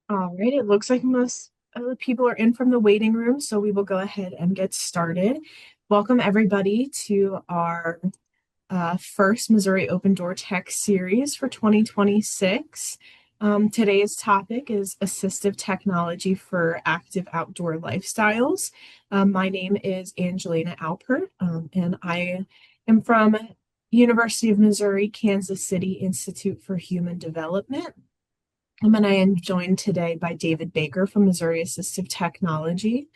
All right, it looks like most of the people are in from the waiting room, so we will go ahead and get started. Welcome, everybody, to our first Missouri Open Door Tech series for 2026. Today's topic is assistive technology for active outdoor lifestyles. My name is Angelina Alpert, and I am from University of Missouri, Kansas City Institute for Human Development. And I am joined today by David Baker from Missouri Assistive Technology.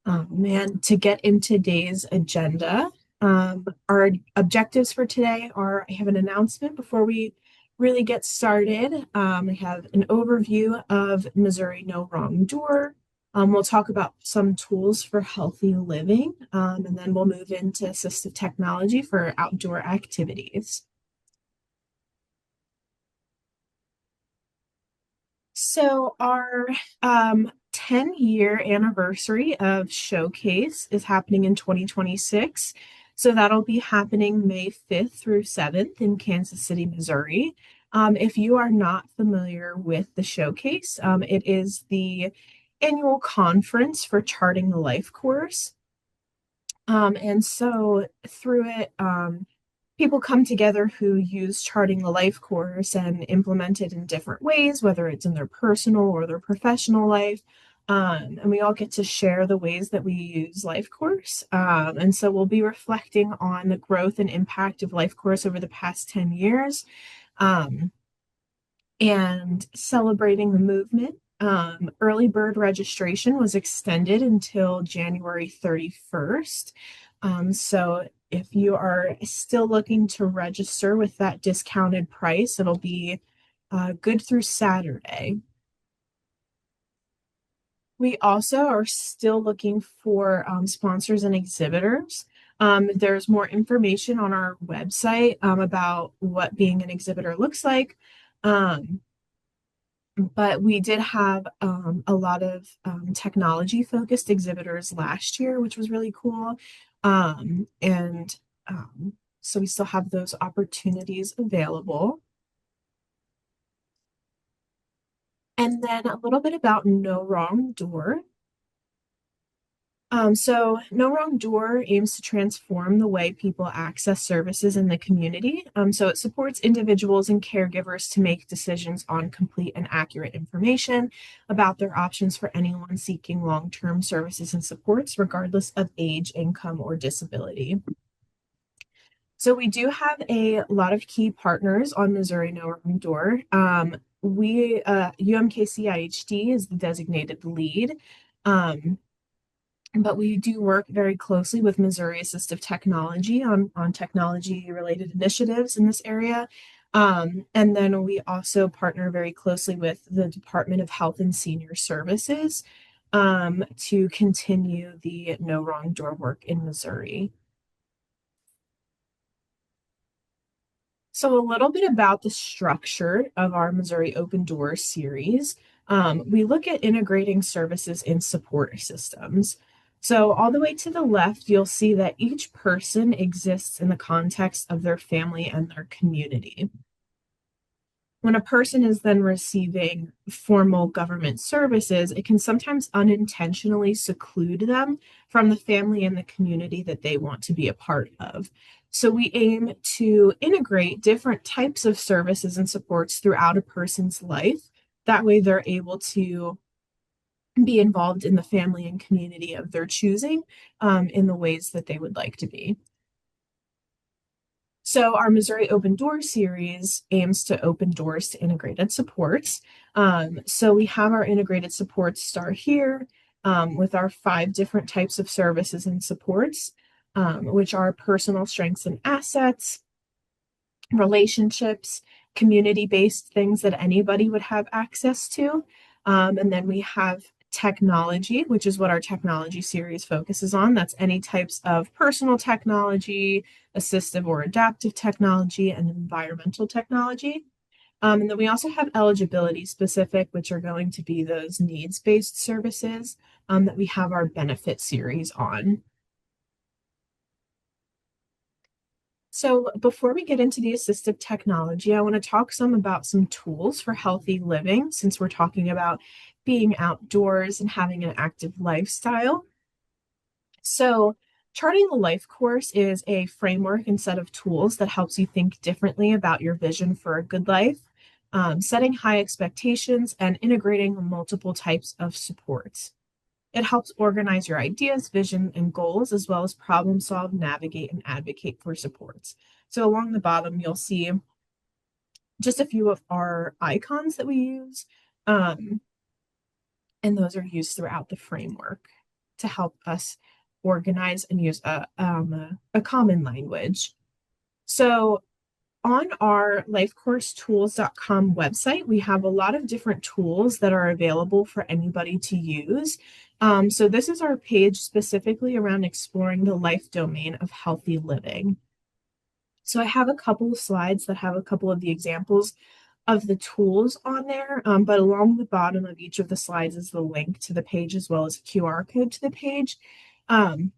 And to get in today's agenda, our objectives for today are I have an announcement before we really get started. I have an overview of Missouri No Wrong Door. We'll talk about some tools for healthy living, and then we'll move into assistive technology for outdoor activities. So our 10-year anniversary of Showcase is happening in 2026. So that'll be happening May 5th through 7th in Kansas City, Missouri. If you are not familiar with the Showcase, it is the annual conference for charting the life course. And so through it, people come together who use charting the life course and implement it in different ways, whether it's in their personal or their professional life. And we all get to share the ways that we use life course. And so we'll be reflecting on the growth and impact of life course over the past 10 years, um, and celebrating the movement. Early bird registration was extended until January 31st. So if you are still looking to register with that discounted price, it'll be good through Saturday. We also are still looking for sponsors and exhibitors. There's more information on our website about what being an exhibitor looks like. Um, but we did have a lot of technology focused exhibitors last year, which was really cool. And so we still have those opportunities available. And then a little bit about No Wrong Door. So No Wrong Door aims to transform the way people access services in the community. So it supports individuals and caregivers to make decisions on complete and accurate information about their options for anyone seeking long-term services and supports, regardless of age, income, or disability. So we do have a lot of key partners on Missouri No Wrong Door. UMKC is the designated lead. Um, but we do work very closely with Missouri Assistive Technology on technology related initiatives in this area. And then we also partner very closely with the Department of Health and Senior Services to continue the No Wrong Door work in Missouri. So, a little bit about the structure of our Missouri Open Doors series. We look at integrating services in support systems. So, all the way to the left, you'll see that each person exists in the context of their family and their community. When a person is then receiving formal government services, it can sometimes unintentionally seclude them from the family and the community that they want to be a part of. So we aim to integrate different types of services and supports throughout a person's life. That way they're able to be involved in the family and community of their choosing, in the ways that they would like to be. So our Missouri Open Door series aims to open doors to integrated supports. So we have our integrated supports start here, with our 5 different types of services and supports, which are personal strengths and assets, relationships, community-based things that anybody would have access to. And then we have technology, which is what our technology series focuses on. That's any types of personal technology, assistive or adaptive technology, and environmental technology. And then we also have eligibility specific, which are going to be those needs-based services that we have our benefit series on. So before we get into the assistive technology, I want to talk some about some tools for healthy living since we're talking about being outdoors and having an active lifestyle. So charting the life course is a framework and set of tools that helps you think differently about your vision for a good life, setting high expectations, and integrating multiple types of supports. It helps organize your ideas, vision, and goals, as well as problem solve, navigate, and advocate for supports. So along the bottom, you'll see just a few of our icons that we use, um, and those are used throughout the framework to help us organize and use a common language. So on our lifecoursetools.com website, we have a lot of different tools that are available for anybody to use. So this is our page specifically around exploring the life domain of healthy living. So I have a couple of slides that have a couple of the examples of the tools on there, but along the bottom of each of the slides is the link to the page as well as a QR code to the page. Um,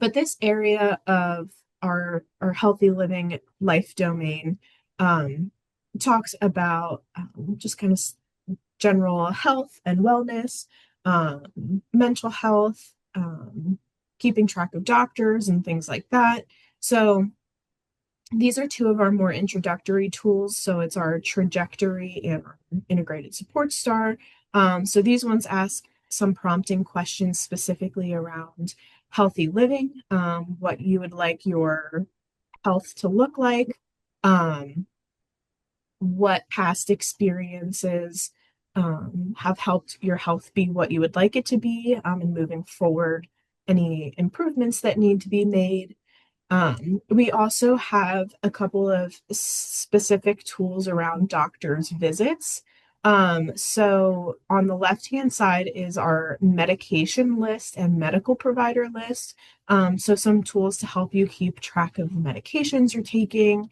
but this area of our healthy living life domain um, talks about just kind of general health and wellness, mental health, keeping track of doctors and things like that. So these are two of our more introductory tools. So it's our trajectory and our integrated support star. So these ones ask some prompting questions specifically around healthy living, what you would like your health to look like, what past experiences have helped your health be what you would like it to be, and moving forward, any improvements that need to be made. We also have a couple of specific tools around doctor's visits. So on the left-hand side is our medication list and medical provider list. So some tools to help you keep track of the medications you're taking,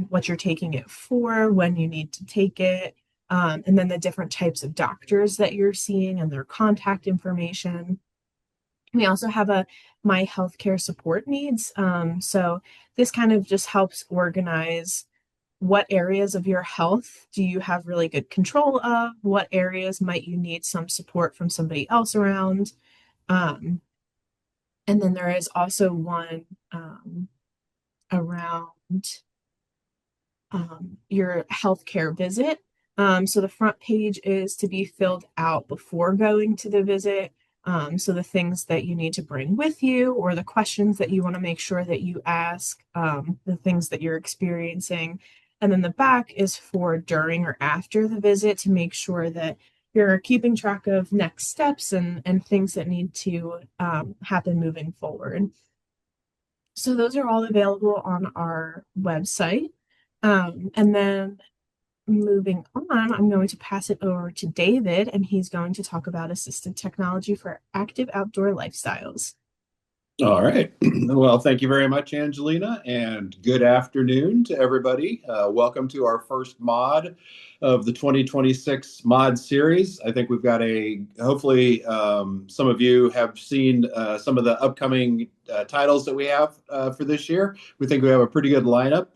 what you're taking it for, when you need to take it, and then the different types of doctors that you're seeing and their contact information. We also have a My Healthcare Support Needs. So this kind of just helps organize what areas of your health do you have really good control of? What areas might you need some support from somebody else around? Um, and then there is also one around your healthcare visit. So the front page is to be filled out before going to the visit. So the things that you need to bring with you, or the questions that you want to make sure that you ask, the things that you're experiencing. And then the back is for during or after the visit to make sure that you're keeping track of next steps and things that need to happen moving forward. So those are all available on our website. And then moving on, I'm going to pass it over to David, and he's going to talk about assistive technology for active outdoor lifestyles. All right. Well, thank you very much, Angelina, and good afternoon to everybody. Welcome to our first mod of the 2026 mod series. I think we've got hopefully, some of you have seen some of the upcoming titles that we have for this year. We think we have a pretty good lineup.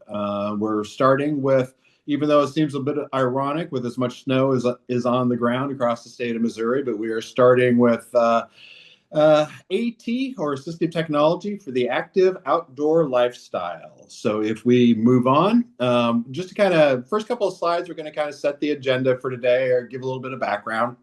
We're starting with, even though it seems a bit ironic with as much snow as is on the ground across the state of Missouri, but we are starting with AT, or assistive technology for the active outdoor lifestyle. So if we move on, just to kind of, first couple of slides, we're going to kind of set the agenda for today or give a little bit of background.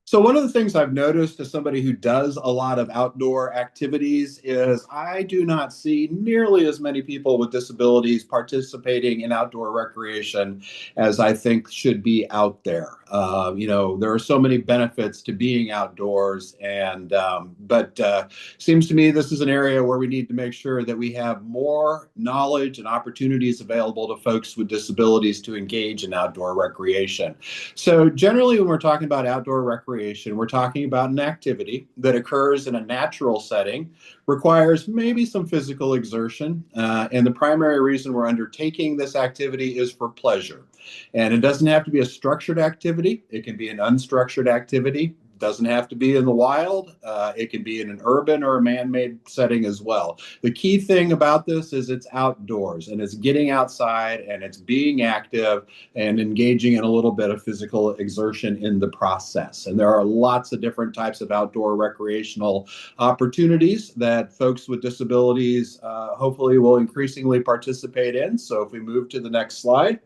So one of the things I've noticed as somebody who does a lot of outdoor activities is I do not see nearly as many people with disabilities participating in outdoor recreation as I think should be out there. There are so many benefits to being outdoors, but seems to me this is an area where we need to make sure that we have more knowledge and opportunities available to folks with disabilities to engage in outdoor recreation. So generally, when we're talking about outdoor recreation, we're talking about an activity that occurs in a natural setting, requires maybe some physical exertion, and the primary reason we're undertaking this activity is for pleasure. And it doesn't have to be a structured activity. It can be an unstructured activity. Doesn't have to be in the wild. It can be in an urban or a man-made setting as well. The key thing about this is it's outdoors and it's getting outside and it's being active and engaging in a little bit of physical exertion in the process. And there are lots of different types of outdoor recreational opportunities that folks with disabilities hopefully will increasingly participate in. So if we move to the next slide,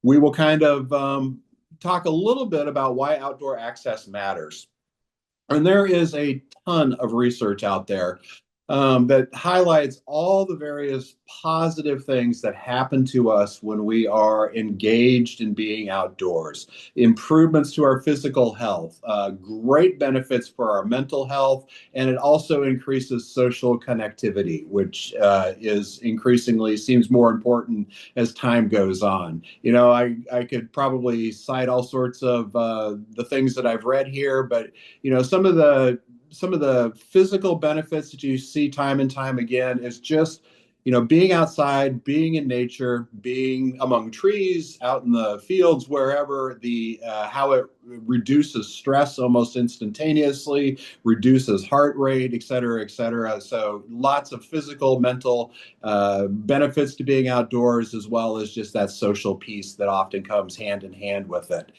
we will kind of talk a little bit about why outdoor access matters. And there is a ton of research out there that highlights all the various positive things that happen to us when we are engaged in being outdoors. Improvements to our physical health, great benefits for our mental health, and it also increases social connectivity, which is increasingly seems more important as time goes on. You know, I could probably cite all sorts of the things that I've read here, but you know, some of the physical benefits that you see time and time again is just, you know, being outside, being in nature, being among trees, out in the fields, wherever, the how it reduces stress almost instantaneously, reduces heart rate, et cetera, et cetera. So lots of physical, mental benefits to being outdoors, as well as just that social piece that often comes hand in hand with it.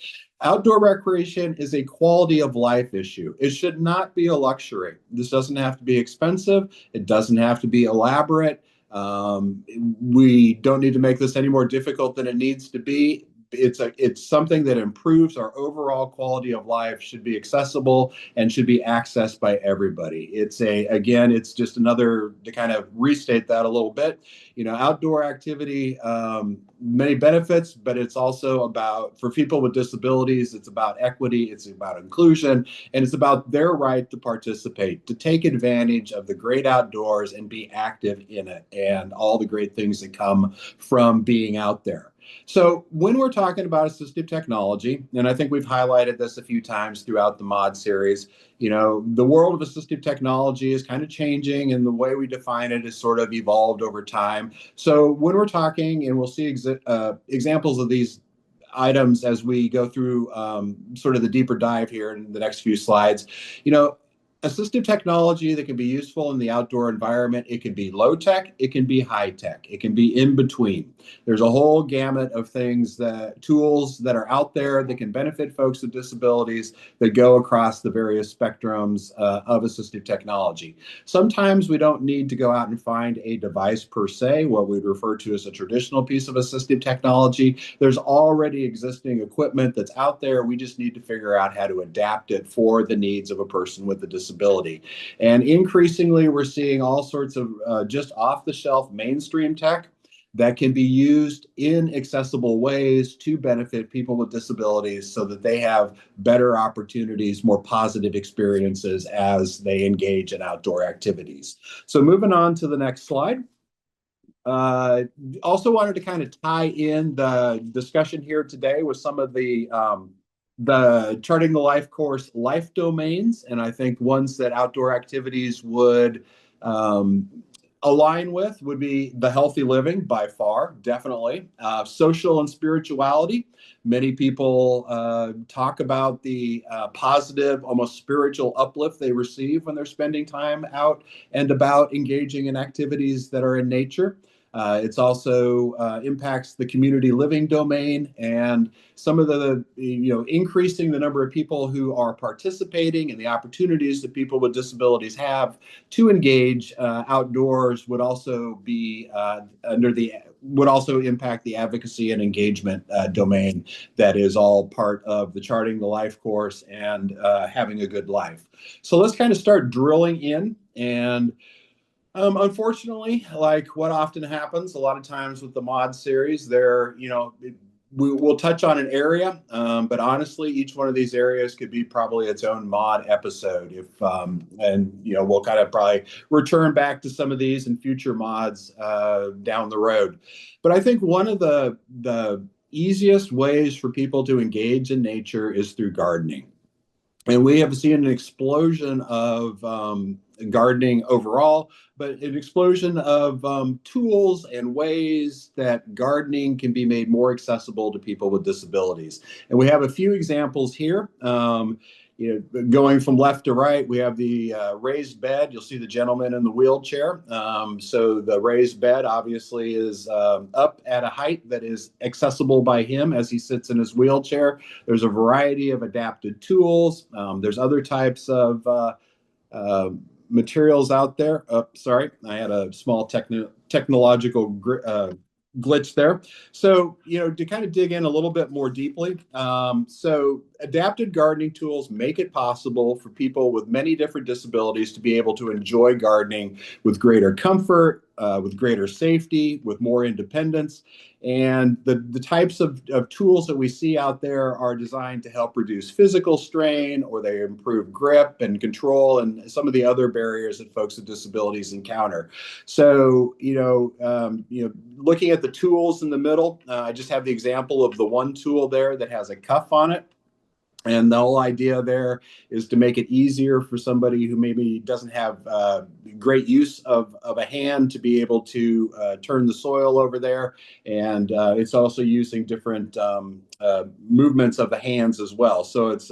Outdoor recreation is a quality of life issue. It should not be a luxury. This doesn't have to be expensive. It doesn't have to be elaborate. We don't need to make this any more difficult than it needs to be. It's something that improves our overall quality of life, should be accessible and should be accessed by everybody. It's just another to kind of restate that a little bit. You know, outdoor activity, many benefits, but it's also about, for people with disabilities, it's about equity, it's about inclusion, and it's about their right to participate, to take advantage of the great outdoors and be active in it and all the great things that come from being out there. So when we're talking about assistive technology, and I think we've highlighted this a few times throughout the mod series, you know, the world of assistive technology is kind of changing and the way we define it has sort of evolved over time. So when we're talking, and we'll see examples of these items as we go through sort of the deeper dive here in the next few slides, you know, assistive technology that can be useful in the outdoor environment. It can be low tech, it can be high tech, it can be in between. There's a whole gamut of things, that tools that are out there that can benefit folks with disabilities, that go across the various spectrums of assistive technology. Sometimes we don't need to go out and find a device per se, what we'd refer to as a traditional piece of assistive technology. There's already existing equipment that's out there. We just need to figure out how to adapt it for the needs of a person with a disability. And increasingly, we're seeing all sorts of just off-the-shelf mainstream tech that can be used in accessible ways to benefit people with disabilities so that they have better opportunities, more positive experiences as they engage in outdoor activities. So moving on to the next slide. Also wanted to kind of tie in the discussion here today with some of the Charting the Life course life domains, and I think ones that outdoor activities would align with would be the healthy living by far, definitely. Social and spirituality. Many people talk about the positive, almost spiritual uplift they receive when they're spending time out and about engaging in activities that are in nature. It's also impacts the community living domain, and some of the, you know, increasing the number of people who are participating and the opportunities that people with disabilities have to engage outdoors would also be would also impact the advocacy and engagement domain that is all part of the Charting the Life course and having a good life. So let's kind of start drilling in. And unfortunately, like what often happens a lot of times with the mod series, we'll touch on an area, but honestly, each one of these areas could be probably its own mod episode. And you know, we'll kind of probably return back to some of these in future mods down the road. But I think one of the easiest ways for people to engage in nature is through gardening. And we have seen an explosion of gardening overall, but an explosion of tools and ways that gardening can be made more accessible to people with disabilities. And we have a few examples here. Going from left to right, we have the raised bed. You'll see the gentleman in the wheelchair. So the raised bed obviously is up at a height that is accessible by him as he sits in his wheelchair. There's a variety of adapted tools. There's other types of uh, materials out there. Oh, sorry, I had a small technological glitch there. So, to kind of dig in a little bit more deeply, so adapted gardening tools make it possible for people with many different disabilities to be able to enjoy gardening with greater comfort, with greater safety, with more independence. And the types of tools that we see out there are designed to help reduce physical strain, or they improve grip and control and some of the other barriers that folks with disabilities encounter. So, looking at the tools in the middle, I just have the example of the one tool there that has a cuff on it. And the whole idea there is to make it easier for somebody who maybe doesn't have great use of a hand to be able to turn the soil over there. And it's also using different movements of the hands as well. So it's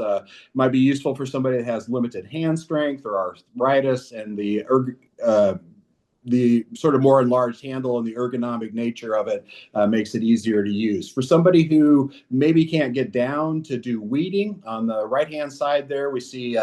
might be useful for somebody that has limited hand strength or arthritis, and the sort of more enlarged handle and the ergonomic nature of it makes it easier to use. For somebody who maybe can't get down to do weeding, on the right-hand side there, we see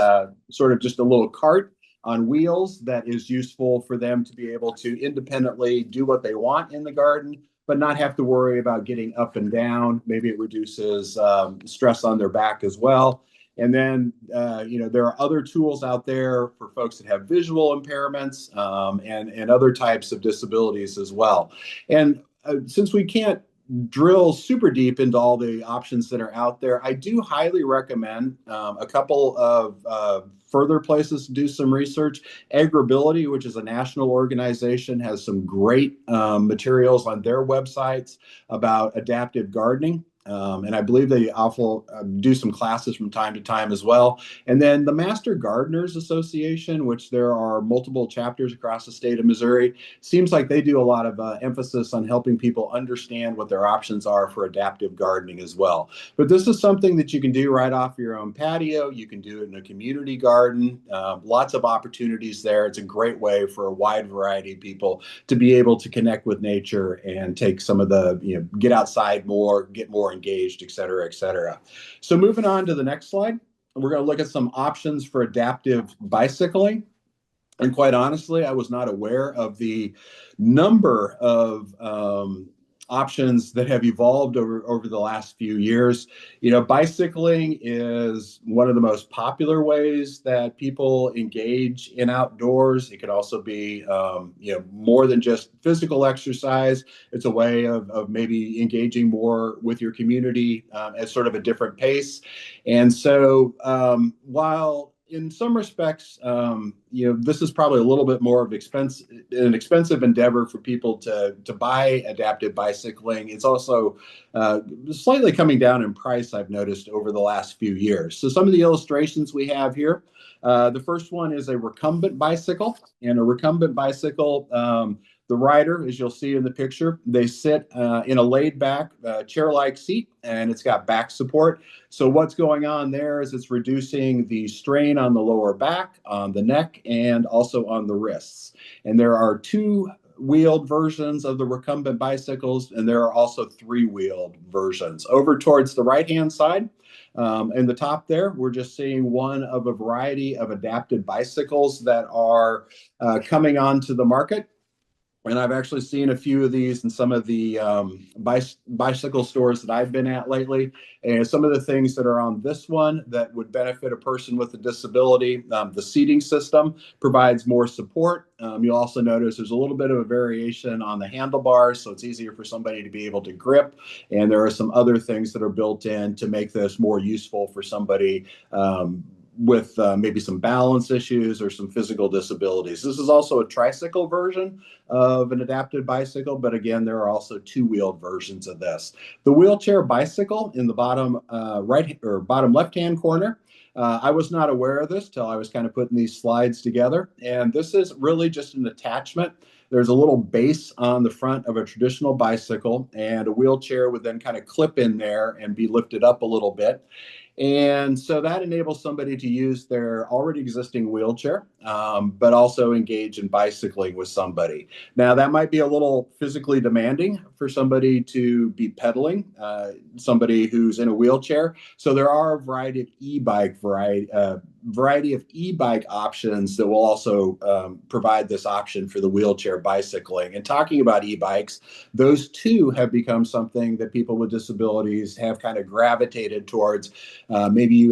sort of just a little cart on wheels that is useful for them to be able to independently do what they want in the garden, but not have to worry about getting up and down. Maybe it reduces stress on their back as well. And then, there are other tools out there for folks that have visual impairments, and other types of disabilities as well. And since we can't drill super deep into all the options that are out there, I do highly recommend a couple of further places to do some research. Agribility, which is a national organization, has some great materials on their websites about adaptive gardening. And I believe they also do some classes from time to time as well. And then the Master Gardeners Association, which there are multiple chapters across the state of Missouri, seems like they do a lot of emphasis on helping people understand what their options are for adaptive gardening as well. But this is something that you can do right off your own patio. You can do it in a community garden. Lots of opportunities there. It's a great way for a wide variety of people to be able to connect with nature and take some of the, get outside more, get more engaged, et cetera, et cetera. So moving on to the next slide, we're going to look at some options for adaptive bicycling. And quite honestly, I was not aware of the number of options that have evolved over the last few years. Bicycling is one of the most popular ways that people engage in outdoors. It could also be, more than just physical exercise. It's a way of maybe engaging more with your community at sort of a different pace. And so while in some respects, this is probably a little bit more of an expensive endeavor for people to buy adaptive bicycling. It's also slightly coming down in price, I've noticed, over the last few years. So some of the illustrations we have here, the first one is a recumbent bicycle. And a recumbent bicycle, the rider, as you'll see in the picture, they sit in a laid back chair-like seat, and it's got back support. So what's going on there is it's reducing the strain on the lower back, on the neck, and also on the wrists. And there are two-wheeled versions of the recumbent bicycles, and there are also three-wheeled versions. Over towards the right-hand side, in the top there, we're just seeing one of a variety of adapted bicycles that are coming onto the market. And I've actually seen a few of these in some of the bicycle stores that I've been at lately. And some of the things that are on this one that would benefit a person with a disability, the seating system provides more support. You'll also notice there's a little bit of a variation on the handlebars, so it's easier for somebody to be able to grip. And there are some other things that are built in to make this more useful for somebody with maybe some balance issues or some physical disabilities. This is also a tricycle version of an adapted bicycle, but again, there are also two-wheeled versions of this. The wheelchair bicycle in the bottom right or bottom left-hand corner, I was not aware of this till I was kind of putting these slides together. And this is really just an attachment. There's a little base on the front of a traditional bicycle, and a wheelchair would then kind of clip in there and be lifted up a little bit. And so that enables somebody to use their already existing wheelchair, but also engage in bicycling with somebody. Now, that might be a little physically demanding for somebody to be pedaling, somebody who's in a wheelchair. So there are a variety of e-bike options that will also provide this option for the wheelchair bicycling. And talking about e-bikes, those too have become something that people with disabilities have kind of gravitated towards. Maybe you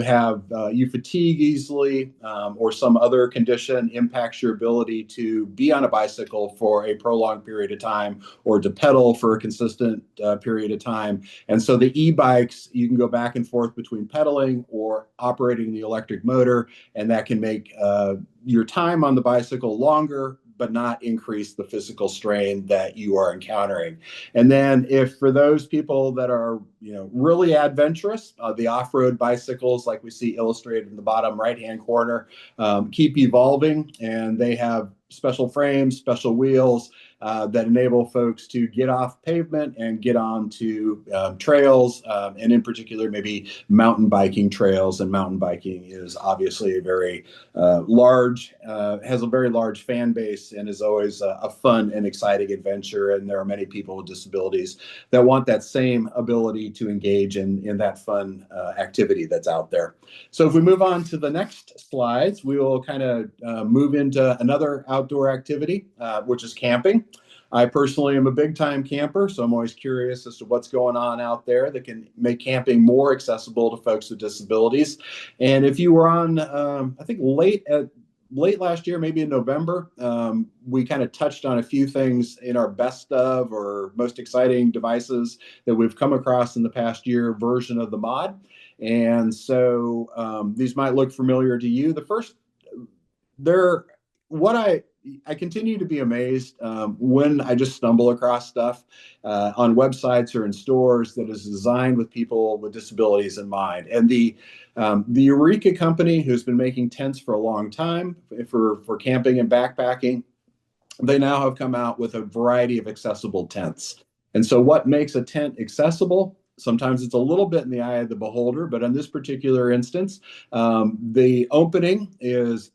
fatigue easily, or some other condition impacts your ability to be on a bicycle for a prolonged period of time, or to pedal for a consistent period of time. And so the e-bikes, you can go back and forth between pedaling or operating the electric motor, and that can make your time on the bicycle longer, but not increase the physical strain that you are encountering. And then, if for those people that are really adventurous, the off-road bicycles, like we see illustrated in the bottom right-hand corner, keep evolving, and they have special frames, special wheels that enable folks to get off pavement and get onto trails, and in particular, maybe mountain biking trails. And mountain biking is obviously a very has a very large fan base, and is always a fun and exciting adventure. And there are many people with disabilities that want that same ability to engage in that fun activity that's out there. So if we move on to the next slides, we will kind of move into another outdoor activity, which is camping. I personally am a big time camper, so I'm always curious as to what's going on out there that can make camping more accessible to folks with disabilities. And if you were on, I think late last year, maybe in November, we kind of touched on a few things in our best of or most exciting devices that we've come across in the past year version of the mod. And so these might look familiar to you. The first, they're what I continue to be amazed when I just stumble across stuff on websites or in stores that is designed with people with disabilities in mind. And the Eureka company, who's been making tents for a long time for camping and backpacking, they now have come out with a variety of accessible tents. And so, what makes a tent accessible? Sometimes it's a little bit in the eye of the beholder, but in this particular instance, the opening is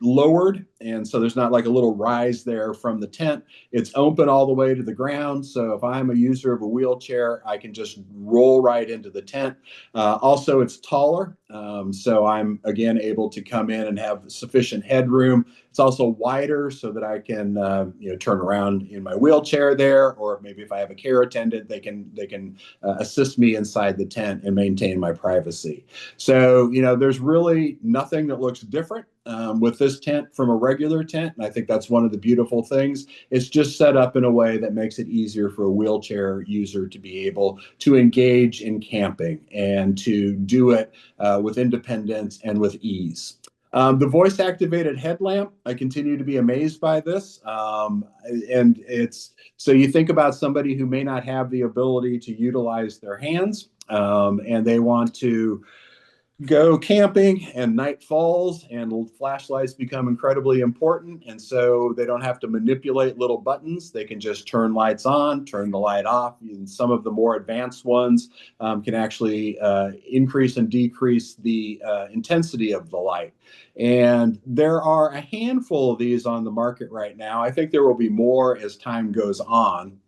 lowered, and so there's not like a little rise there from the tent. It's open all the way to the ground. So if I'm a user of a wheelchair, I can just roll right into the tent. Also, it's taller, so I'm again able to come in and have sufficient headroom. It's also wider so that I can turn around in my wheelchair there, or maybe if I have a care attendant, they can assist me inside the tent and maintain my privacy. So there's really nothing that looks different with this tent from a regular tent, and I think that's one of the beautiful things. It's just set up in a way that makes it easier for a wheelchair user to be able to engage in camping and to do it with independence and with ease. The voice activated headlamp, I continue to be amazed by this. And it's so you think about somebody who may not have the ability to utilize their hands, and they want to go camping, and night falls and flashlights become incredibly important. And so they don't have to manipulate little buttons. They can just turn lights on, turn the light off. And some of the more advanced ones can actually increase and decrease the intensity of the light. And there are a handful of these on the market right now. I think there will be more as time goes on.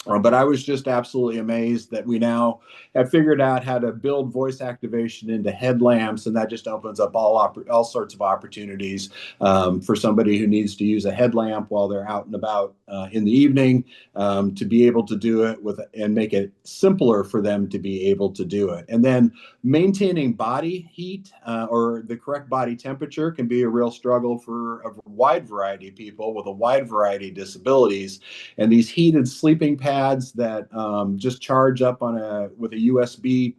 But I was just absolutely amazed that we now have figured out how to build voice activation into headlamps, and that just opens up all sorts of opportunities for somebody who needs to use a headlamp while they're out and about in the evening, to be able to do it and make it simpler for them to be able to do it. And then maintaining body heat or the correct body temperature can be a real struggle for a wide variety of people with a wide variety of disabilities. And these heated sleeping pads that just charge up with a USB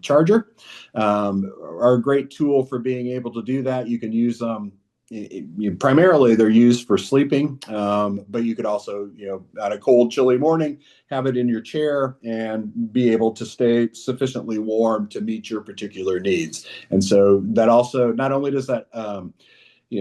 charger are a great tool for being able to do that. You can use them. Primarily, they're used for sleeping, but you could also, on a cold, chilly morning, have it in your chair and be able to stay sufficiently warm to meet your particular needs. And so that also, not only does that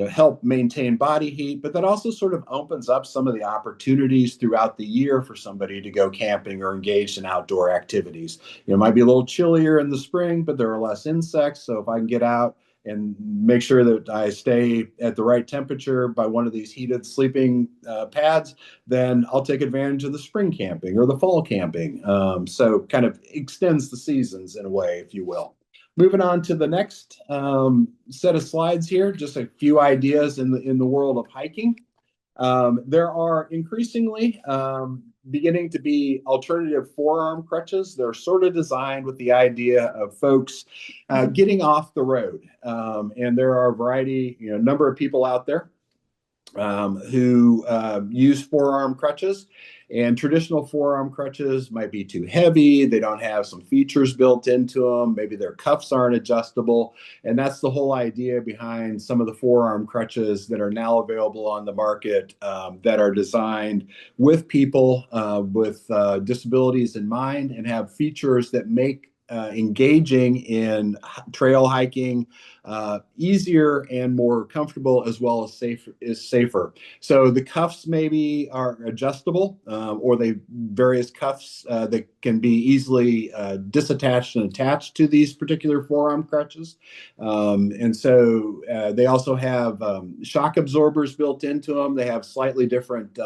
help maintain body heat, but that also sort of opens up some of the opportunities throughout the year for somebody to go camping or engage in outdoor activities. It might be a little chillier in the spring, but there are less insects. So if I can get out and make sure that I stay at the right temperature by one of these heated sleeping pads, then I'll take advantage of the spring camping or the fall camping. So kind of extends the seasons in a way, if you will. Moving on to the next set of slides here, just a few ideas in the world of hiking. There are increasingly beginning to be alternative forearm crutches. They're sort of designed with the idea of folks getting off the road. And there are a variety, number of people out there who use forearm crutches. And traditional forearm crutches might be too heavy. They don't have some features built into them. Maybe their cuffs aren't adjustable. And that's the whole idea behind some of the forearm crutches that are now available on the market that are designed with people with disabilities in mind and have features that make engaging in trail hiking easier and more comfortable, as well as safer. So the cuffs maybe are adjustable, or they various cuffs that can be easily disattached and attached to these particular forearm crutches. And so they also have shock absorbers built into them. They have slightly different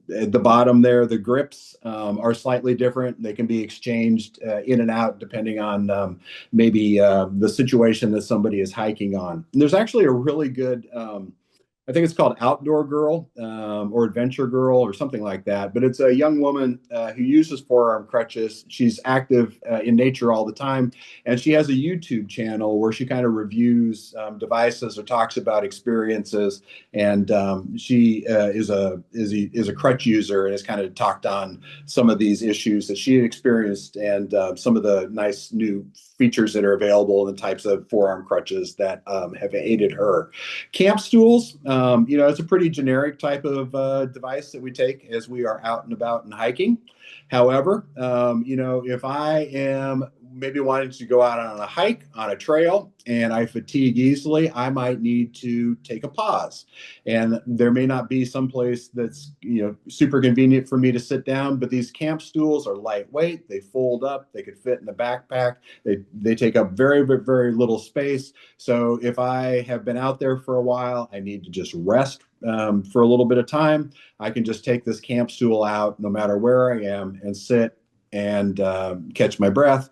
at the bottom there, the grips are slightly different. They can be exchanged in and out depending on maybe the situation that somebody is hiking on. And there's actually a really good I think it's called Outdoor Girl or Adventure Girl or something like that. But it's a young woman who uses forearm crutches. She's active in nature all the time. And she has a YouTube channel where she kind of reviews devices or talks about experiences. And she is a crutch user and has kind of talked on some of these issues that she had experienced and some of the nice new features that are available and the types of forearm crutches that have aided her. Camp stools, it's a pretty generic type of device that we take as we are out and about and hiking. However, if I am maybe wanting to go out on a hike on a trail and I fatigue easily, I might need to take a pause. And there may not be some place that's, super convenient for me to sit down, but these camp stools are lightweight. They fold up. They could fit in a backpack. They take up very, very, very little space. So if I have been out there for a while, I need to just rest for a little bit of time. I can just take this camp stool out no matter where I am and sit and catch my breath,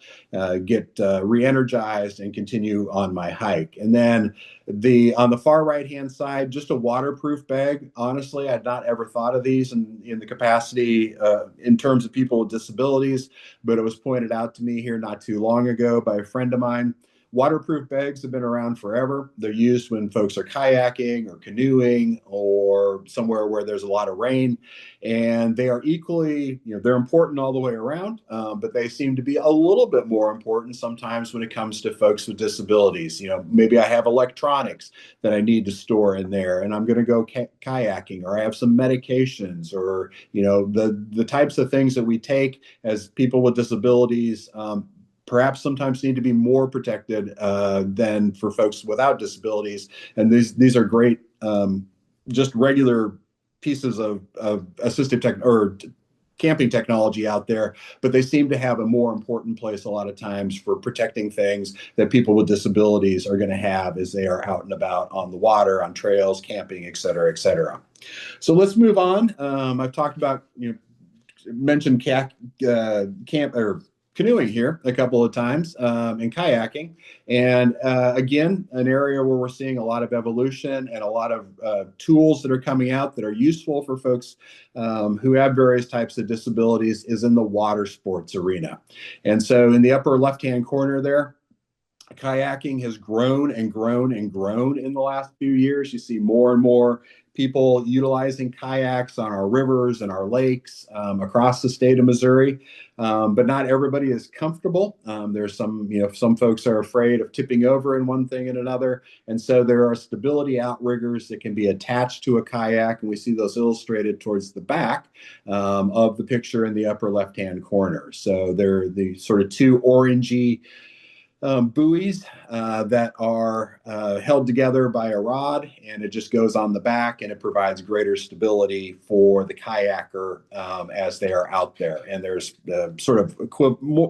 get re-energized, and continue on my hike. And then on the far right hand side, just a waterproof bag. Honestly, I'd not ever thought of these in the capacity in terms of people with disabilities, but it was pointed out to me here not too long ago by a friend of mine. Waterproof bags have been around forever. They're used when folks are kayaking or canoeing or somewhere where there's a lot of rain. And they are equally, they're important all the way around, but they seem to be a little bit more important sometimes when it comes to folks with disabilities. Maybe I have electronics that I need to store in there and I'm going to go kayaking, or I have some medications, or, the types of things that we take as people with disabilities perhaps sometimes need to be more protected than for folks without disabilities. And these are great, just regular pieces of assistive tech or camping technology out there, but they seem to have a more important place a lot of times for protecting things that people with disabilities are going to have as they are out and about on the water, on trails, camping, et cetera, et cetera. So let's move on. I've talked about, mentioned camp or canoeing here a couple of times and kayaking. And again, an area where we're seeing a lot of evolution and a lot of tools that are coming out that are useful for folks who have various types of disabilities is in the water sports arena. And so in the upper left-hand corner there, kayaking has grown and grown and grown in the last few years. You see more and more people utilizing kayaks on our rivers and our lakes across the state of Missouri. But not everybody is comfortable. There's some folks are afraid of tipping over in one thing and another. And so there are stability outriggers that can be attached to a kayak. And we see those illustrated towards the back of the picture in the upper left-hand corner. So they're the sort of two orangey buoys that are held together by a rod, and it just goes on the back, and it provides greater stability for the kayaker as they are out there. And there's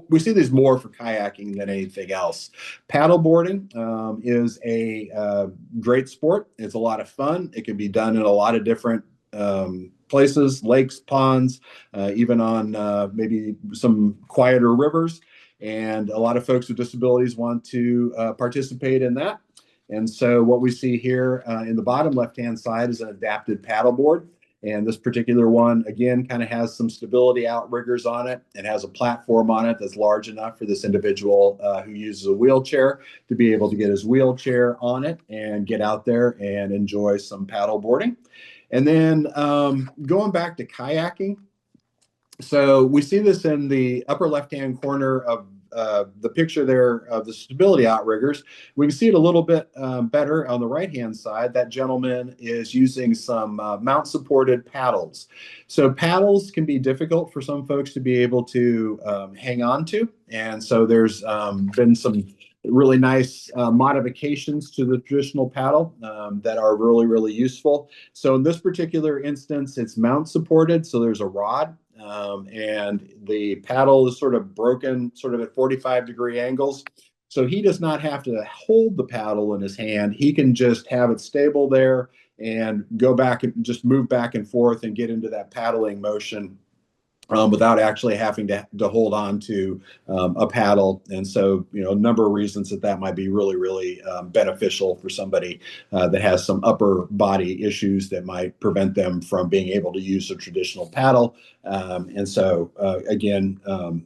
we see these more for kayaking than anything else. Paddleboarding is a great sport. It's a lot of fun. It can be done in a lot of different places, lakes, ponds, even on maybe some quieter rivers. And a lot of folks with disabilities want to participate in that. And so what we see here in the bottom left-hand side is an adapted paddleboard. And this particular one, again, kind of has some stability outriggers on it. It has a platform on it that's large enough for this individual who uses a wheelchair to be able to get his wheelchair on it and get out there and enjoy some paddleboarding. And then going back to kayaking, so we see this in the upper left-hand corner of the picture there of the stability outriggers. We can see it a little bit better on the right-hand side. That gentleman is using some mount-supported paddles. So paddles can be difficult for some folks to be able to hang on to. And so there's been some really nice modifications to the traditional paddle that are really, really useful. So in this particular instance, it's mount supported. So there's a rod and the paddle is sort of broken sort of at 45-degree angles. So he does not have to hold the paddle in his hand. He can just have it stable there and go back and just move back and forth and get into that paddling motion without actually having to hold on to a paddle. And so, a number of reasons that might be really, really beneficial for somebody that has some upper body issues that might prevent them from being able to use a traditional paddle. And so, again,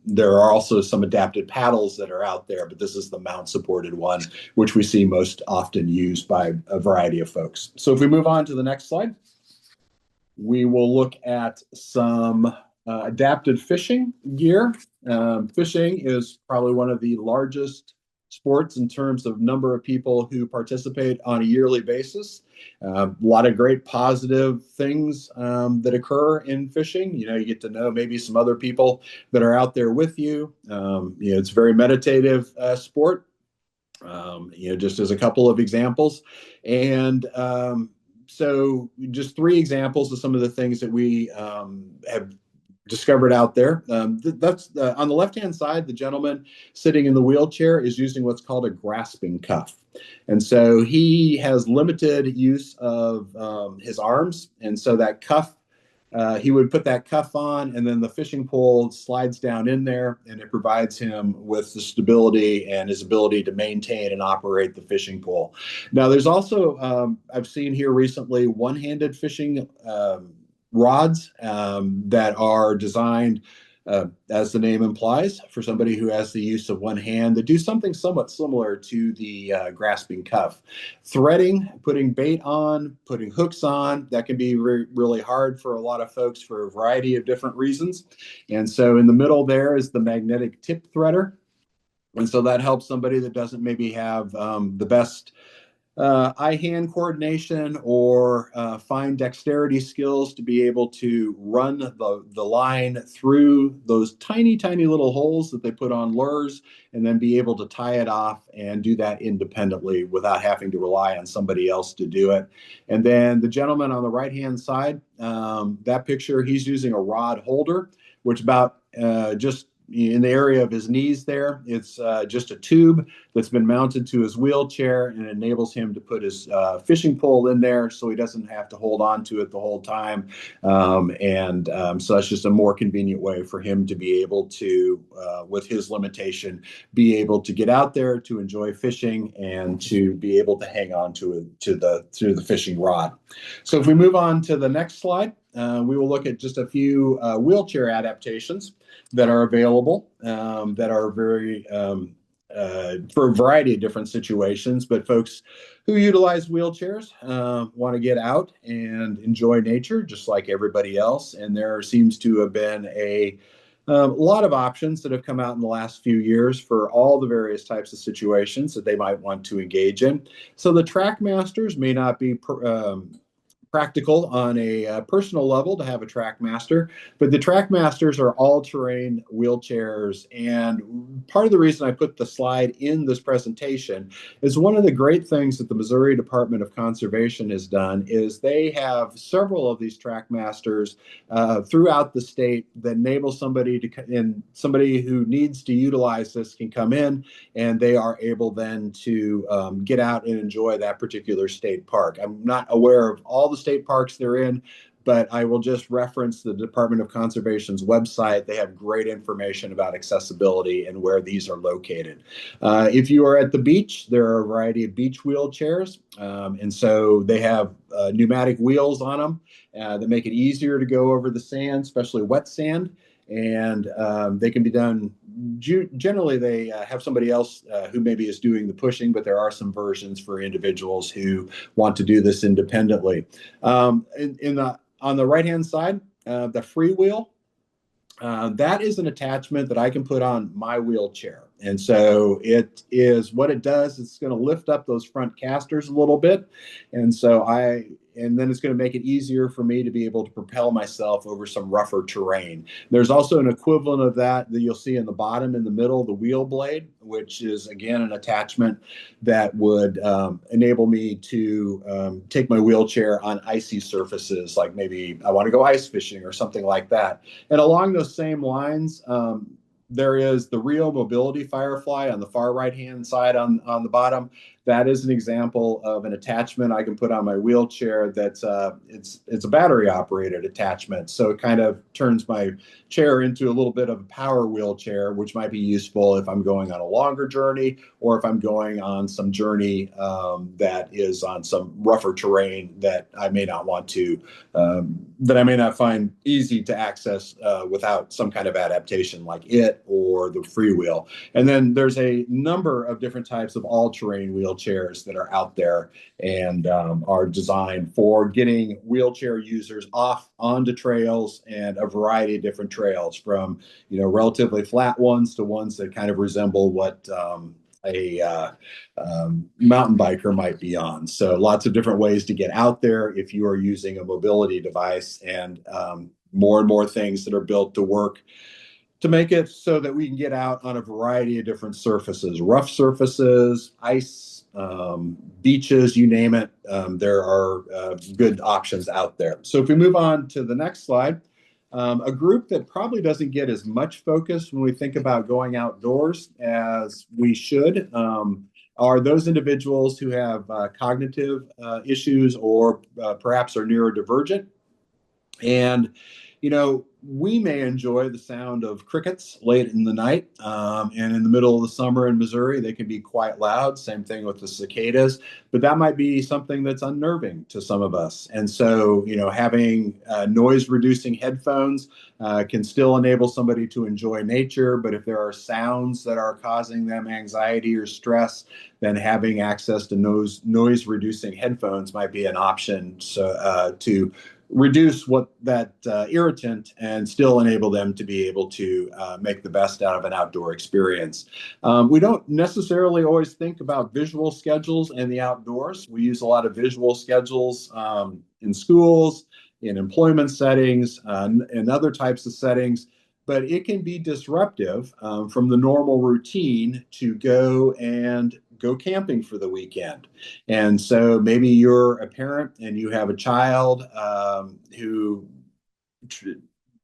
there are also some adapted paddles that are out there, but this is the mount supported one, which we see most often used by a variety of folks. So if we move on to the next slide, we will look at some adapted fishing gear. Fishing is probably one of the largest sports in terms of number of people who participate on a yearly basis. A lot of great positive things that occur in fishing. You get to know maybe some other people that are out there with you. It's a very meditative sport. Just as a couple of examples. And so just three examples of some of the things that we have discovered out there. That's on the left-hand side, the gentleman sitting in the wheelchair is using what's called a grasping cuff. And so he has limited use of his arms. And so that cuff, he would put that cuff on, and then the fishing pole slides down in there, and it provides him with the stability and his ability to maintain and operate the fishing pole. Now, there's also, I've seen here recently, one-handed fishing rods that are designed, as the name implies, for somebody who has the use of one hand, that do something somewhat similar to the grasping cuff. Threading, putting bait on, putting hooks on, that can be really hard for a lot of folks for a variety of different reasons. And so in the middle there is the magnetic tip threader. And so that helps somebody that doesn't maybe have the best eye-hand coordination or fine dexterity skills to be able to run the line through those tiny, tiny little holes that they put on lures, and then be able to tie it off and do that independently without having to rely on somebody else to do it. And then the gentleman on the right-hand side, that picture, he's using a rod holder, which about just in the area of his knees there. It's just a tube that's been mounted to his wheelchair, and it enables him to put his fishing pole in there so he doesn't have to hold on to it the whole time. So that's just a more convenient way for him to be able to, with his limitation, be able to get out there to enjoy fishing and to be able to hang on to it through the fishing rod. So if we move on to the next slide, we will look at just a few wheelchair adaptations that are available that are very for a variety of different situations. But folks who utilize wheelchairs want to get out and enjoy nature just like everybody else. And there seems to have been a lot of options that have come out in the last few years for all the various types of situations that they might want to engage in. So the track masters may not be practical on a personal level to have a track master, but the track masters are all-terrain wheelchairs. And part of the reason I put the slide in this presentation is one of the great things that the Missouri Department of Conservation has done is they have several of these track masters throughout the state that enable somebody to, and somebody who needs to utilize this can come in and they are able then to get out and enjoy that particular state park. I'm not aware of all the state parks they're in, but I will just reference the Department of Conservation's website. They have great information about accessibility and where these are located. If you are at the beach, there are a variety of beach wheelchairs. And so they have pneumatic wheels on them that make it easier to go over the sand, especially wet sand. And they can be done. Generally, they have somebody else who maybe is doing the pushing, but there are some versions for individuals who want to do this independently. On the right-hand side, the free wheel, that is an attachment that I can put on my wheelchair. And so it is what it does. It's going to lift up those front casters a little bit. And then it's going to make it easier for me to be able to propel myself over some rougher terrain. There's also an equivalent of that you'll see in the bottom, in the middle, the wheel blade, which is again an attachment that would enable me to take my wheelchair on icy surfaces, like maybe I want to go ice fishing or something like that. And along those same lines, there is the Rio Mobility Firefly on the far right-hand side on the bottom. That is an example of an attachment I can put on my wheelchair that's it's a battery operated attachment. So it kind of turns my chair into a little bit of a power wheelchair, which might be useful if I'm going on a longer journey or if I'm going on some journey that is on some rougher terrain that I may not want to, that I may not find easy to access without some kind of adaptation like it or the freewheel. And then there's a number of different types of all-terrain wheelchairs that are out there and are designed for getting wheelchair users off onto trails and a variety of different trails, from relatively flat ones to ones that kind of resemble what a mountain biker might be on. So lots of different ways to get out there if you are using a mobility device, and more and more things that are built to work to make it so that we can get out on a variety of different surfaces, rough surfaces, ice, beaches, you name it. There are good options out there. So if we move on to the next slide, a group that probably doesn't get as much focus when we think about going outdoors as we should are those individuals who have cognitive issues or perhaps are neurodivergent. And, we may enjoy the sound of crickets late in the night. And in the middle of the summer in Missouri, they can be quite loud. Same thing with the cicadas. But that might be something that's unnerving to some of us. And so, having noise reducing headphones can still enable somebody to enjoy nature. But if there are sounds that are causing them anxiety or stress, then having access to noise reducing headphones might be an option to reduce what that irritant and still enable them to be able to make the best out of an outdoor experience. We don't necessarily always think about visual schedules in the outdoors. We use a lot of visual schedules in schools, in employment settings, and other types of settings, but it can be disruptive from the normal routine to go camping for the weekend. And so maybe you're a parent and you have a child who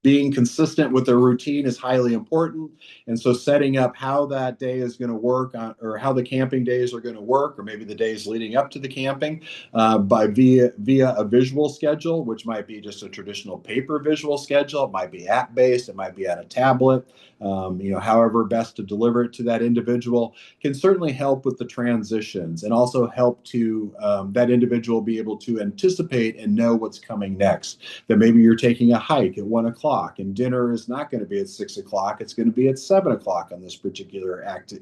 being consistent with their routine is highly important. And so setting up how that day is going to work or how the camping days are going to work, or maybe the days leading up to the camping via a visual schedule, which might be just a traditional paper visual schedule. It might be app based. It might be on a tablet. However best to deliver it to that individual can certainly help with the transitions and also help to that individual be able to anticipate and know what's coming next. That maybe you're taking a hike at 1 o'clock o'clock, and dinner is not going to be at 6 o'clock. It's going to be at 7 o'clock on this particular act,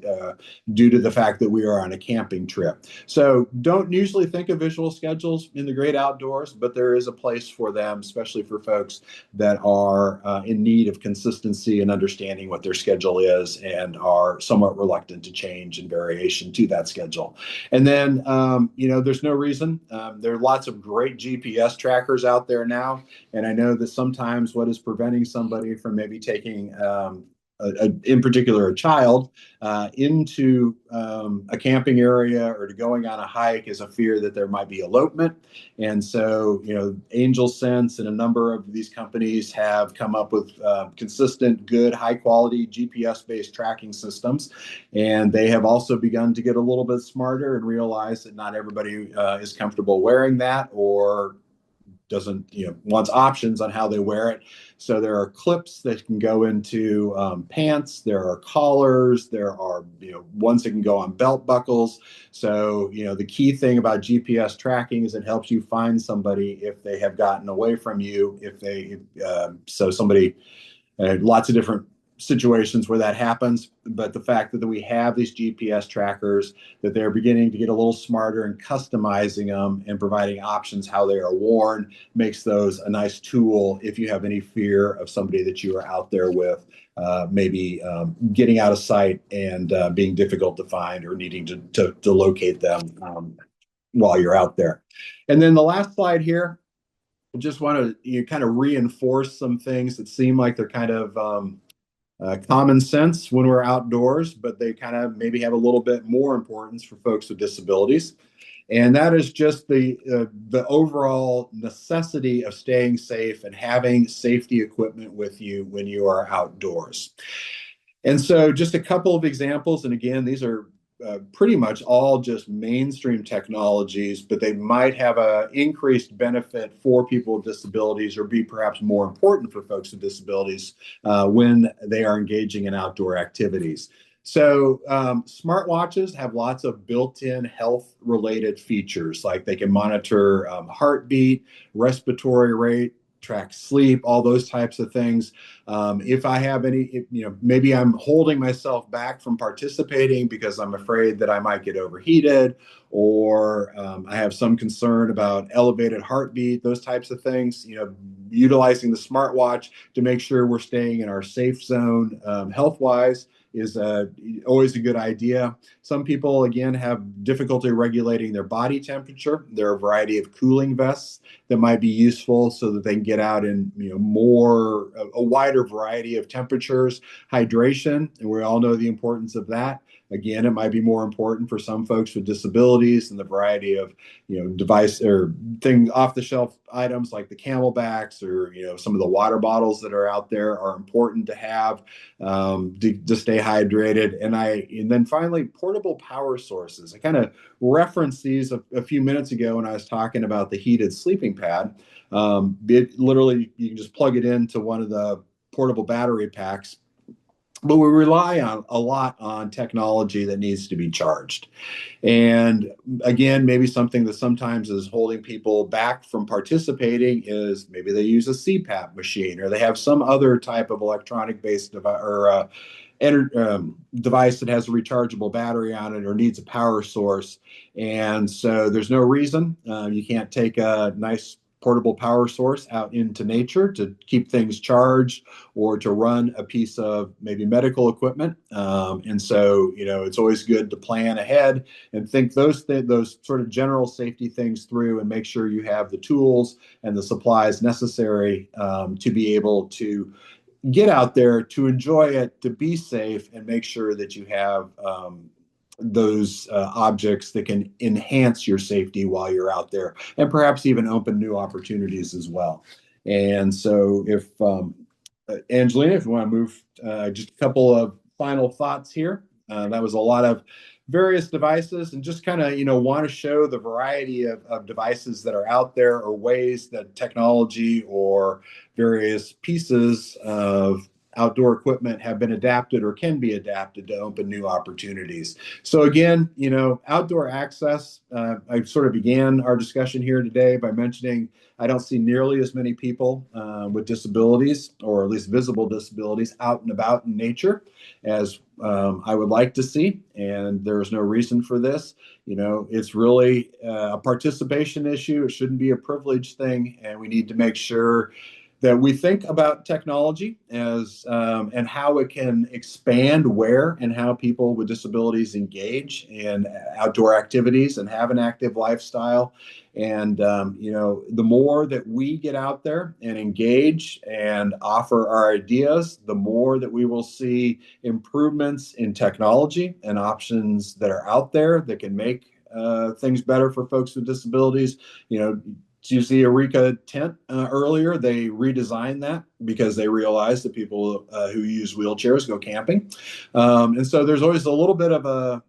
due to the fact that we are on a camping trip. So don't usually think of visual schedules in the great outdoors, but there is a place for them, especially for folks that are in need of consistency and understanding what their schedule is and are somewhat reluctant to change and variation to that schedule. And then, there's no reason. There are lots of great GPS trackers out there now. And I know that sometimes what is preventing somebody from maybe taking in particular a child into a camping area or to going on a hike is a fear that there might be elopement. And so, Angel Sense and a number of these companies have come up with consistent, good, high quality GPS based tracking systems. And they have also begun to get a little bit smarter and realize that not everybody is comfortable wearing that or doesn't wants options on how they wear it. So there are clips that can go into pants, there are collars, there are ones that can go on belt buckles. So the key thing about GPS tracking is it helps you find somebody if they have gotten away from you, if they so somebody lots of different situations where that happens. But the fact that we have these GPS trackers, that they're beginning to get a little smarter and customizing them and providing options how they are worn, makes those a nice tool if you have any fear of somebody that you are out there with, maybe getting out of sight and being difficult to find or needing to locate them while you're out there. And then the last slide here, I just want to kind of reinforce some things that seem like they're kind of common sense when we're outdoors, but they kind of maybe have a little bit more importance for folks with disabilities. And that is just the overall necessity of staying safe and having safety equipment with you when you are outdoors. And so just a couple of examples, and again, these are pretty much all just mainstream technologies, but they might have an increased benefit for people with disabilities or be perhaps more important for folks with disabilities when they are engaging in outdoor activities. So smartwatches have lots of built-in health-related features, like they can monitor heartbeat, respiratory rate, track sleep, all those types of things. If I have maybe I'm holding myself back from participating because I'm afraid that I might get overheated, or I have some concern about elevated heartbeat, those types of things, utilizing the smartwatch to make sure we're staying in our safe zone health-wise is always a good idea. Some people, again, have difficulty regulating their body temperature. There are a variety of cooling vests that might be useful so that they can get out in a wider variety of temperatures. Hydration, and we all know the importance of that. Again, it might be more important for some folks with disabilities and the variety of device or thing off the shelf items like the Camelbacks or some of the water bottles that are out there are important to have to stay hydrated. And then finally, portable power sources. I kind of referenced these a few minutes ago when I was talking about the heated sleeping pad. It literally, you can just plug it into one of the portable battery packs, but we rely on a lot on technology that needs to be charged. And again, maybe something that sometimes is holding people back from participating is maybe they use a CPAP machine or they have some other type of electronic based device or device that has a rechargeable battery on it or needs a power source. And so there's no reason you can't take a nice portable power source out into nature to keep things charged or to run a piece of maybe medical equipment. And so, it's always good to plan ahead and think those sort of general safety things through and make sure you have the tools and the supplies necessary to be able to get out there, to enjoy it, to be safe, and make sure that you have those objects that can enhance your safety while you're out there and perhaps even open new opportunities as well. And so if Angelina, if you want to move just a couple of final thoughts here. That was a lot of various devices and just kind of, want to show the variety of devices that are out there or ways that technology or various pieces of outdoor equipment have been adapted or can be adapted to open new opportunities. So again, outdoor access, I sort of began our discussion here today by mentioning I don't see nearly as many people with disabilities, or at least visible disabilities, out and about in nature as I would like to see. And there's no reason for this. It's really a participation issue. It shouldn't be a privilege thing. And we need to make sure that we think about technology as and how it can expand where and how people with disabilities engage in outdoor activities and have an active lifestyle. And the more that we get out there and engage and offer our ideas, the more that we will see improvements in technology and options that are out there that can make things better for folks with disabilities. You see Eureka tent earlier. They redesigned that because they realized that people who use wheelchairs go camping, and so there's always a little bit of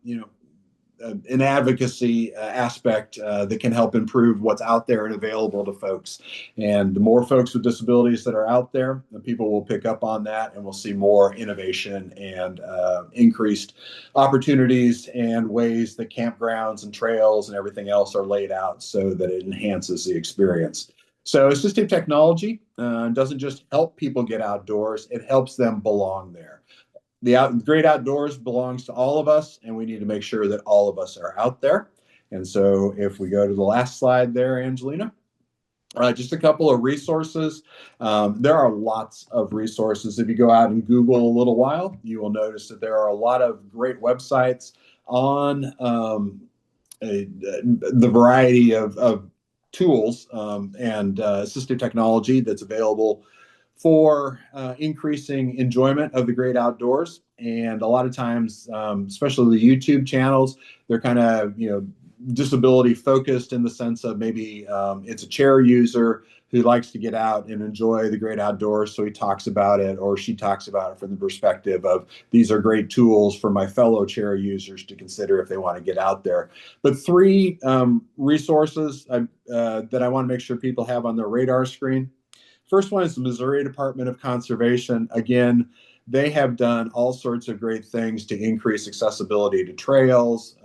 an advocacy aspect that can help improve what's out there and available to folks. And the more folks with disabilities that are out there, the people will pick up on that, and we'll see more innovation and increased opportunities and ways that campgrounds and trails and everything else are laid out so that it enhances the experience. So assistive technology doesn't just help people get outdoors, it helps them belong there. The great outdoors belongs to all of us, and we need to make sure that all of us are out there. And so if we go to the last slide there, Angelina, just a couple of resources. There are lots of resources. If you go out and Google a little while, you will notice that there are a lot of great websites on the variety of tools and assistive technology that's available for increasing enjoyment of the great outdoors. And a lot of times, especially the YouTube channels, they're kind of, disability focused in the sense of maybe it's a chair user who likes to get out and enjoy the great outdoors. So he talks about it, or she talks about it from the perspective of these are great tools for my fellow chair users to consider if they want to get out there. But three resources that I want to make sure people have on their radar screen. First one is the Missouri Department of Conservation. Again, they have done all sorts of great things to increase accessibility to trails,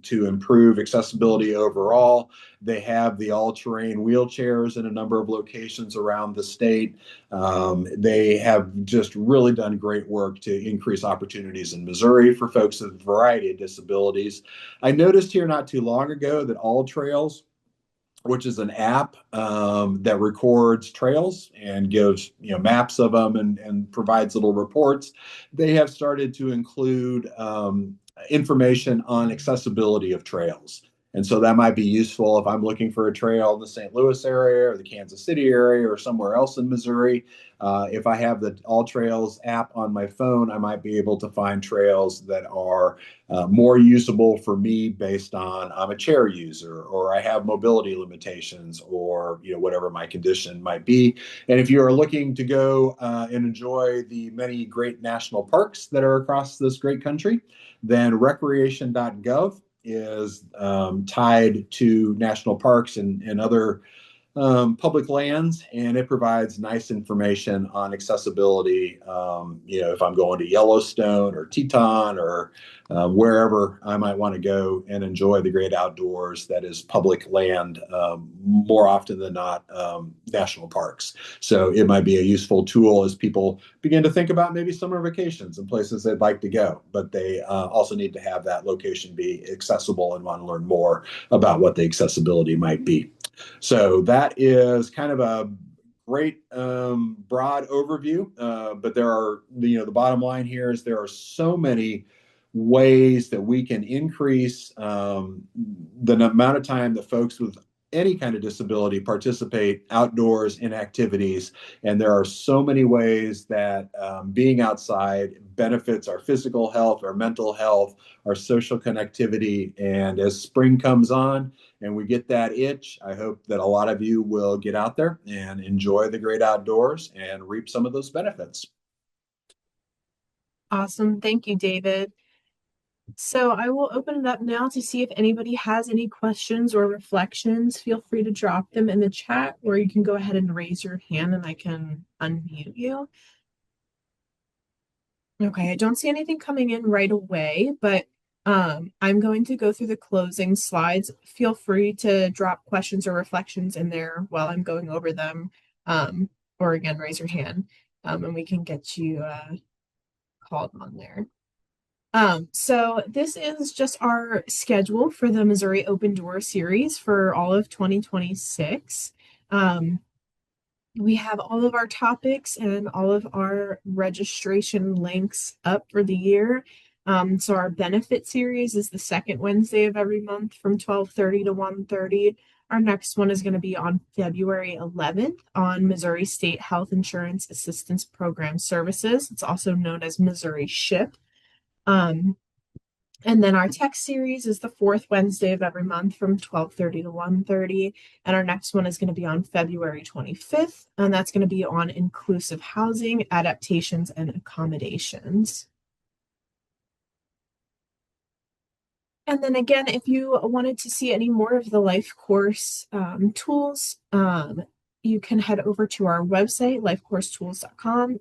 to improve accessibility overall. They have the all-terrain wheelchairs in a number of locations around the state. They have just really done great work to increase opportunities in Missouri for folks with a variety of disabilities. I noticed here not too long ago that All Trails, which is an app that records trails and gives maps of them and provides little reports. They have started to include information on accessibility of trails. And so that might be useful if I'm looking for a trail in the St. Louis area or the Kansas City area or somewhere else in Missouri. If I have the All Trails app on my phone, I might be able to find trails that are more usable for me based on I'm a chair user or I have mobility limitations or whatever my condition might be. And if you are looking to go and enjoy the many great national parks that are across this great country, then recreation.gov is tied to national parks and other public lands, and it provides nice information on accessibility. If I'm going to Yellowstone or Teton or wherever I might want to go and enjoy the great outdoors, that is public land, more often than not, national parks. So it might be a useful tool as people begin to think about maybe summer vacations and places they'd like to go, but they also need to have that location be accessible and want to learn more about what the accessibility might be. So that is kind of a great broad overview, but there are the bottom line here is there are so many ways that we can increase the amount of time that folks with any kind of disability participate outdoors in activities. And there are so many ways that being outside benefits our physical health, our mental health, our social connectivity. And as spring comes on and we get that itch, I hope that a lot of you will get out there and enjoy the great outdoors and reap some of those benefits. Awesome. Thank you, David. So I will open it up now to see if anybody has any questions or reflections. Feel free to drop them in the chat, or you can go ahead and raise your hand and I can unmute you. Okay, I don't see anything coming in right away, but I'm going to go through the closing slides. Feel free to drop questions or reflections in there while I'm going over them. Um, or again, raise your hand, and we can get you called on there. So this is just our schedule for the Missouri Open Door Series for all of 2026. Um, we have all of our topics and all of our registration links up for the year. So our benefit series is the second Wednesday of every month from 12:30 to 1:30. Our next one is going to be on February 11th on Missouri State Health Insurance Assistance Program Services. It's also known as Missouri SHIP. Um, and then our tech series is the fourth Wednesday of every month from 12:30 to 1:30. And our next one is going to be on February 25th. And that's going to be on inclusive housing, adaptations, and accommodations. And then again, if you wanted to see any more of the life course tools, you can head over to our website, lifecoursetools.com,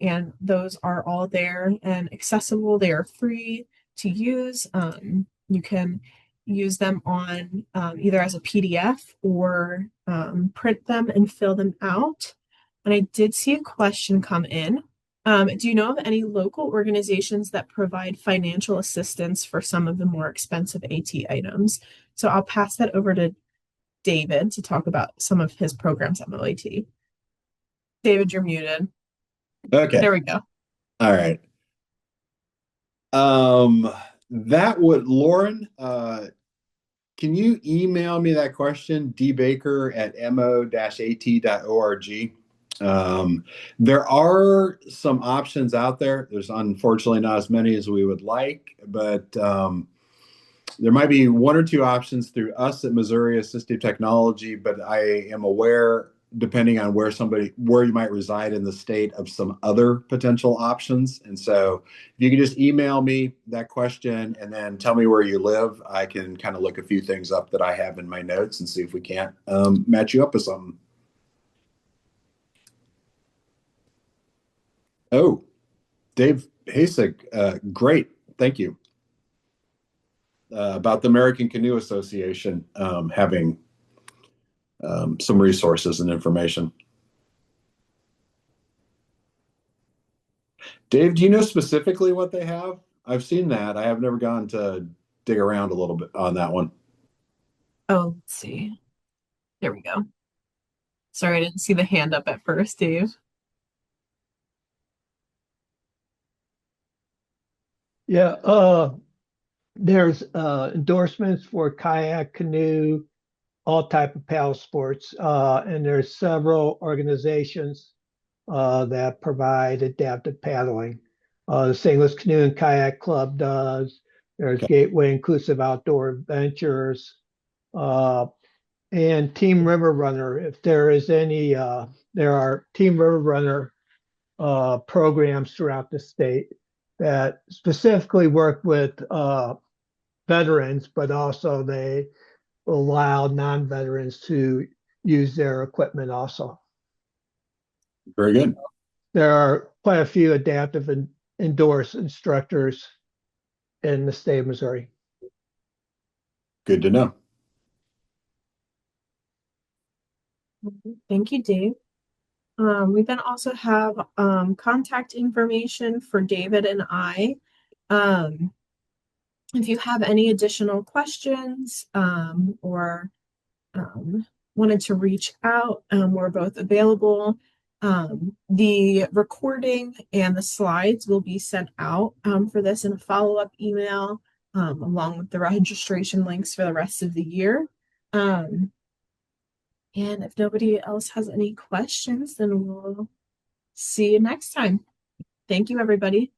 and those are all there and accessible. They are free to use. You can use them on either as a PDF or print them and fill them out. And I did see a question come in. Do you know of any local organizations that provide financial assistance for some of the more expensive AT items? So I'll pass that over to David to talk about some of his programs at MOAT. David, you're muted. Okay. There we go. All right. Um, that would Lauren, can you email me that question, dbaker@mo-at.org? There are some options out there. There's unfortunately not as many as we would like, but there might be one or two options through us at Missouri Assistive Technology, but I am aware, depending on where you might reside in the state, of some other potential options. And so if you can just email me that question and then tell me where you live, I can kind of look a few things up that I have in my notes and see if we can't match you up with something. Oh, Dave Hasek, great. Thank you. About the American Canoe Association having some resources and information. Dave, do you know specifically what they have? I've seen that. I have never gone to dig around a little bit on that one. Oh, let's see. There we go. Sorry, I didn't see the hand up at first, Dave. Yeah, there's endorsements for kayak, canoe, all type of paddle sports, and there's several organizations that provide adaptive paddling. The St. Louis Canoe and Kayak Club does. There's Okay. Gateway Inclusive Outdoor Adventures, uh, and Team River Runner. If there is any, there are Team River Runner programs throughout the state that specifically work with veterans, but also they allow non-veterans to use their equipment also. Very good. There are quite a few adaptive and endorsed instructors in the state of Missouri. Good to know. Thank you, Dave. We then also have contact information for David and I. Um, if you have any additional questions or wanted to reach out, we're both available. The recording and the slides will be sent out for this in a follow-up email along with the registration links for the rest of the year. And if nobody else has any questions, then we'll see you next time. Thank you, everybody.